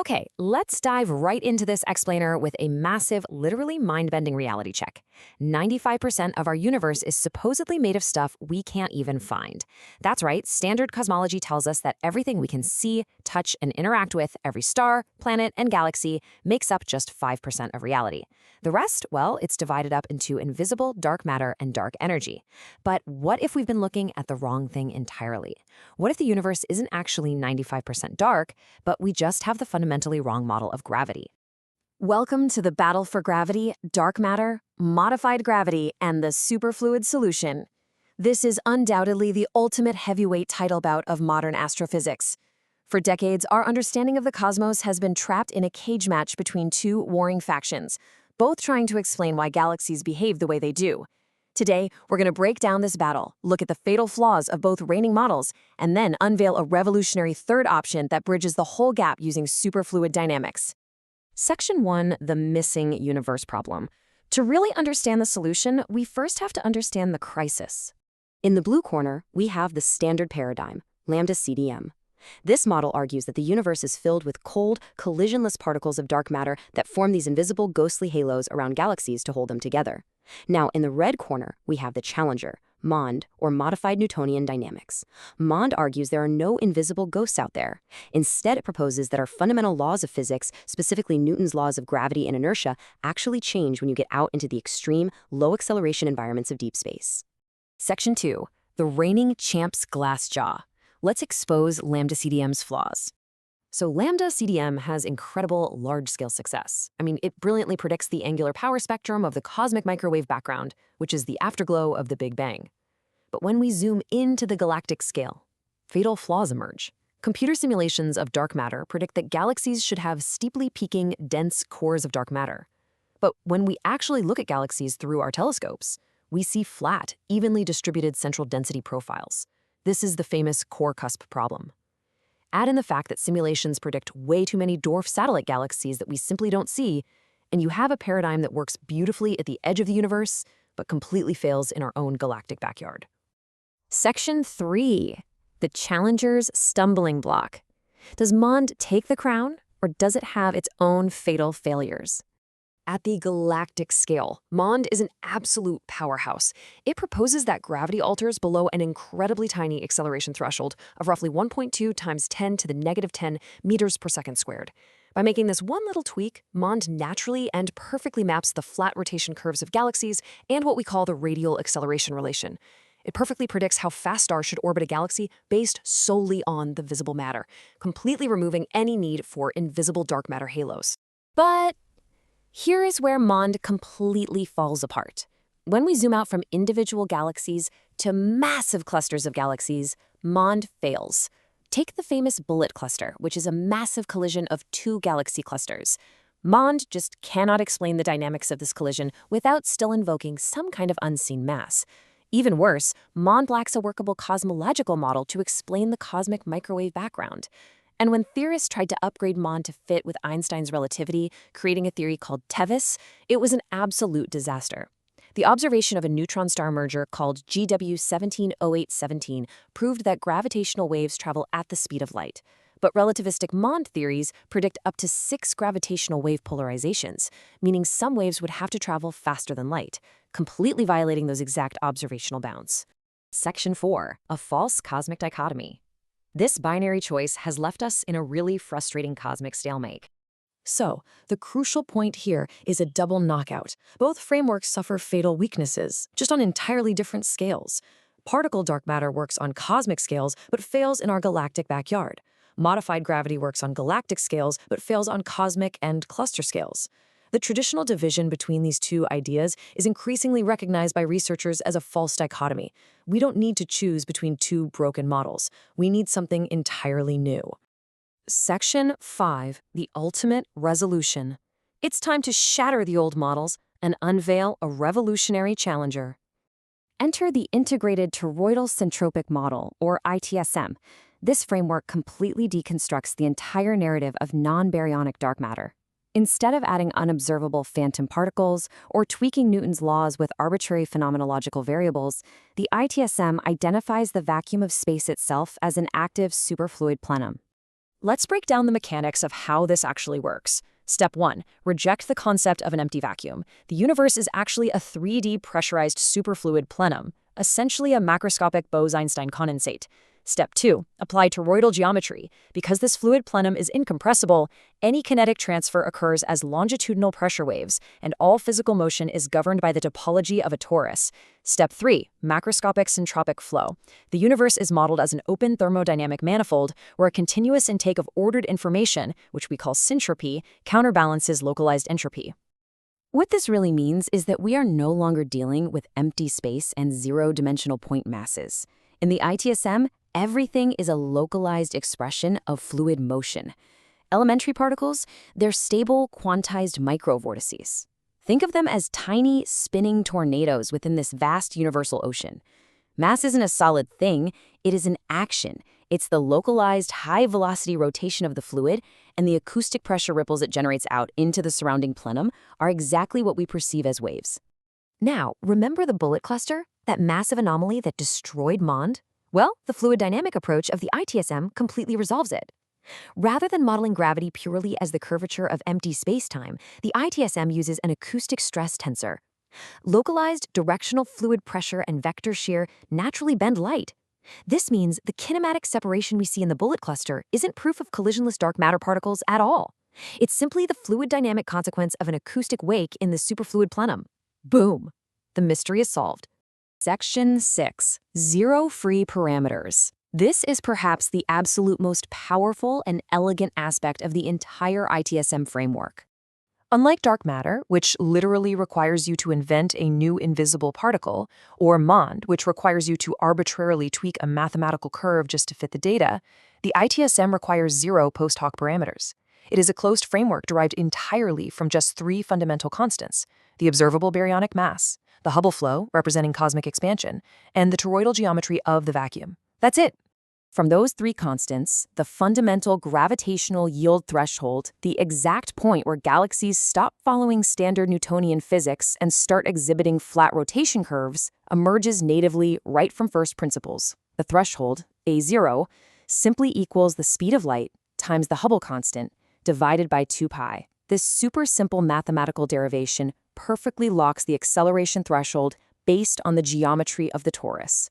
Okay, let's dive right into this explainer with a massive, literally mind-bending reality check. 95% of our universe is supposedly made of stuff we can't even find. That's right, standard cosmology tells us that everything we can see, touch, and interact with, every star, planet, and galaxy, makes up just 5% of reality. The rest, well, it's divided up into invisible dark matter and dark energy. But what if we've been looking at the wrong thing entirely? What if the universe isn't actually 95% dark, but we just have the fundamentally wrong model of gravity? Welcome to the battle for gravity, dark matter, modified gravity, and the superfluid solution. This is undoubtedly the ultimate heavyweight title bout of modern astrophysics. For decades, our understanding of the cosmos has been trapped in a cage match between two warring factions, both trying to explain why galaxies behave the way they do. Today, we're going to break down this battle, look at the fatal flaws of both reigning models, and then unveil a revolutionary third option that bridges the whole gap using superfluid dynamics. Section 1, the missing universe problem. To really understand the solution, we first have to understand the crisis. In the blue corner, we have the standard paradigm, ΛCDM. This model argues that the universe is filled with cold, collisionless particles of dark matter that form these invisible, ghostly halos around galaxies to hold them together. Now, in the red corner, we have the challenger, MOND, or modified Newtonian dynamics. MOND argues there are no invisible ghosts out there. Instead, it proposes that our fundamental laws of physics, specifically Newton's laws of gravity and inertia, actually change when you get out into the extreme, low-acceleration environments of deep space. Section 2, the reigning champ's glass jaw. Let's expose ΛCDM's flaws. So ΛCDM has incredible large-scale success. It brilliantly predicts the angular power spectrum of the cosmic microwave background, which is the afterglow of the Big Bang. But when we zoom into the galactic scale, fatal flaws emerge. Computer simulations of dark matter predict that galaxies should have steeply peaking, dense cores of dark matter. But when we actually look at galaxies through our telescopes, we see flat, evenly distributed central density profiles. This is the famous core cusp problem. Add in the fact that simulations predict way too many dwarf satellite galaxies that we simply don't see, and you have a paradigm that works beautifully at the edge of the universe, but completely fails in our own galactic backyard. Section 3, the challenger's stumbling block. Does MOND take the crown, or does it have its own fatal failures? At the galactic scale, MOND is an absolute powerhouse. It proposes that gravity alters below an incredibly tiny acceleration threshold of roughly 1.2 times 10 to the negative 10 meters per second squared. By making this one little tweak, MOND naturally and perfectly maps the flat rotation curves of galaxies and what we call the radial acceleration relation. It perfectly predicts how fast stars should orbit a galaxy based solely on the visible matter, completely removing any need for invisible dark matter halos. But here is where MOND completely falls apart. When we zoom out from individual galaxies to massive clusters of galaxies, MOND fails. Take the famous bullet cluster, which is a massive collision of two galaxy clusters. MOND just cannot explain the dynamics of this collision without still invoking some kind of unseen mass. Even worse, MOND lacks a workable cosmological model to explain the cosmic microwave background. And when theorists tried to upgrade MOND to fit with Einstein's relativity, creating a theory called TeVis, it was an absolute disaster. The observation of a neutron star merger called GW 170817 proved that gravitational waves travel at the speed of light. But relativistic MOND theories predict up to 6 gravitational wave polarizations, meaning some waves would have to travel faster than light, completely violating those exact observational bounds. Section 4, a false cosmic dichotomy. This binary choice has left us in a really frustrating cosmic stalemate. So, the crucial point here is a double knockout. Both frameworks suffer fatal weaknesses, just on entirely different scales. Particle dark matter works on cosmic scales, but fails in our galactic backyard. Modified gravity works on galactic scales, but fails on cosmic and cluster scales. The traditional division between these two ideas is increasingly recognized by researchers as a false dichotomy. We don't need to choose between two broken models. We need something entirely new. Section 5, the ultimate resolution. It's time to shatter the old models and unveil a revolutionary challenger. Enter the Integrated Toroidal-Syntropic Model, or ITSM. This framework completely deconstructs the entire narrative of non-baryonic dark matter. Instead of adding unobservable phantom particles or tweaking Newton's laws with arbitrary phenomenological variables, the ITSM identifies the vacuum of space itself as an active superfluid plenum. Let's break down the mechanics of how this actually works. Step 1. Reject the concept of an empty vacuum. The universe is actually a 3D pressurized superfluid plenum, essentially a macroscopic Bose-Einstein condensate. Step 2. Apply toroidal geometry. Because this fluid plenum is incompressible, any kinetic transfer occurs as longitudinal pressure waves, and all physical motion is governed by the topology of a torus. Step 3. Macroscopic syntropic flow. The universe is modeled as an open thermodynamic manifold where a continuous intake of ordered information, which we call syntropy, counterbalances localized entropy. What this really means is that we are no longer dealing with empty space and zero-dimensional point masses. In the ITSM, everything is a localized expression of fluid motion. Elementary particles, they're stable, quantized microvortices. Think of them as tiny, spinning tornadoes within this vast universal ocean. Mass isn't a solid thing, it is an action. It's the localized, high-velocity rotation of the fluid, and the acoustic pressure ripples it generates out into the surrounding plenum are exactly what we perceive as waves. Now, remember the bullet cluster? That massive anomaly that destroyed MOND? Well, the fluid dynamic approach of the ITSM completely resolves it. Rather than modeling gravity purely as the curvature of empty spacetime, the ITSM uses an acoustic stress tensor. Localized directional fluid pressure and vector shear naturally bend light. This means the kinematic separation we see in the bullet cluster isn't proof of collisionless dark matter particles at all. It's simply the fluid dynamic consequence of an acoustic wake in the superfluid plenum. Boom! The mystery is solved. Section 6. Zero free parameters. This is perhaps the absolute most powerful and elegant aspect of the entire ITSM framework. Unlike dark matter, which literally requires you to invent a new invisible particle, or MOND, which requires you to arbitrarily tweak a mathematical curve just to fit the data, the ITSM requires zero post hoc parameters. It is a closed framework derived entirely from just 3 fundamental constants: the observable baryonic mass, the Hubble flow, representing cosmic expansion, and the toroidal geometry of the vacuum. That's it. From those 3 constants, the fundamental gravitational yield threshold, the exact point where galaxies stop following standard Newtonian physics and start exhibiting flat rotation curves, emerges natively right from first principles. The threshold, A0, simply equals the speed of light times the Hubble constant divided by 2 pi. This super simple mathematical derivation perfectly locks the acceleration threshold based on the geometry of the torus.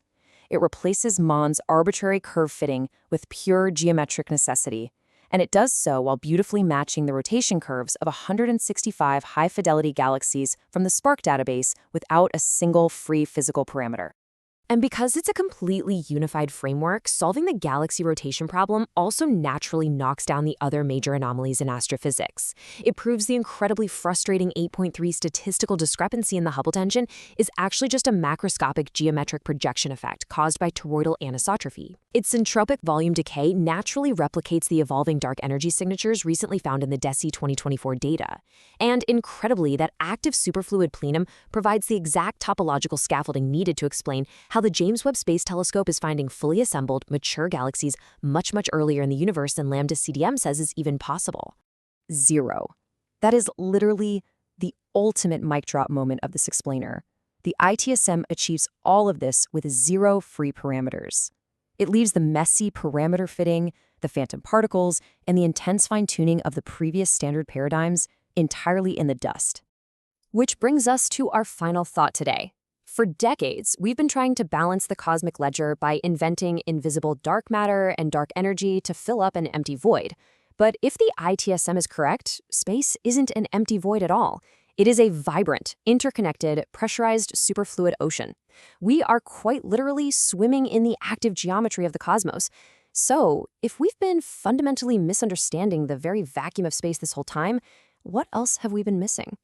It replaces MOND's arbitrary curve fitting with pure geometric necessity, and it does so while beautifully matching the rotation curves of 165 high-fidelity galaxies from the Spark database without a single free physical parameter. And because it's a completely unified framework, solving the galaxy rotation problem also naturally knocks down the other major anomalies in astrophysics. It proves the incredibly frustrating 8.3 statistical discrepancy in the Hubble tension is actually just a macroscopic geometric projection effect caused by toroidal anisotropy. Its syntropic volume decay naturally replicates the evolving dark energy signatures recently found in the DESI 2024 data. And incredibly, that active superfluid plenum provides the exact topological scaffolding needed to explain how the James Webb Space Telescope is finding fully assembled, mature galaxies much earlier in the universe than ΛCDM says is even possible. Zero. That is literally the ultimate mic drop moment of this explainer. The ITSM achieves all of this with 0 free parameters. It leaves the messy parameter fitting, the phantom particles, and the intense fine-tuning of the previous standard paradigms entirely in the dust. Which brings us to our final thought today. For decades, we've been trying to balance the cosmic ledger by inventing invisible dark matter and dark energy to fill up an empty void. But if the ITSM is correct, space isn't an empty void at all. It is a vibrant, interconnected, pressurized superfluid ocean. We are quite literally swimming in the active geometry of the cosmos. So, if we've been fundamentally misunderstanding the very vacuum of space this whole time, what else have we been missing?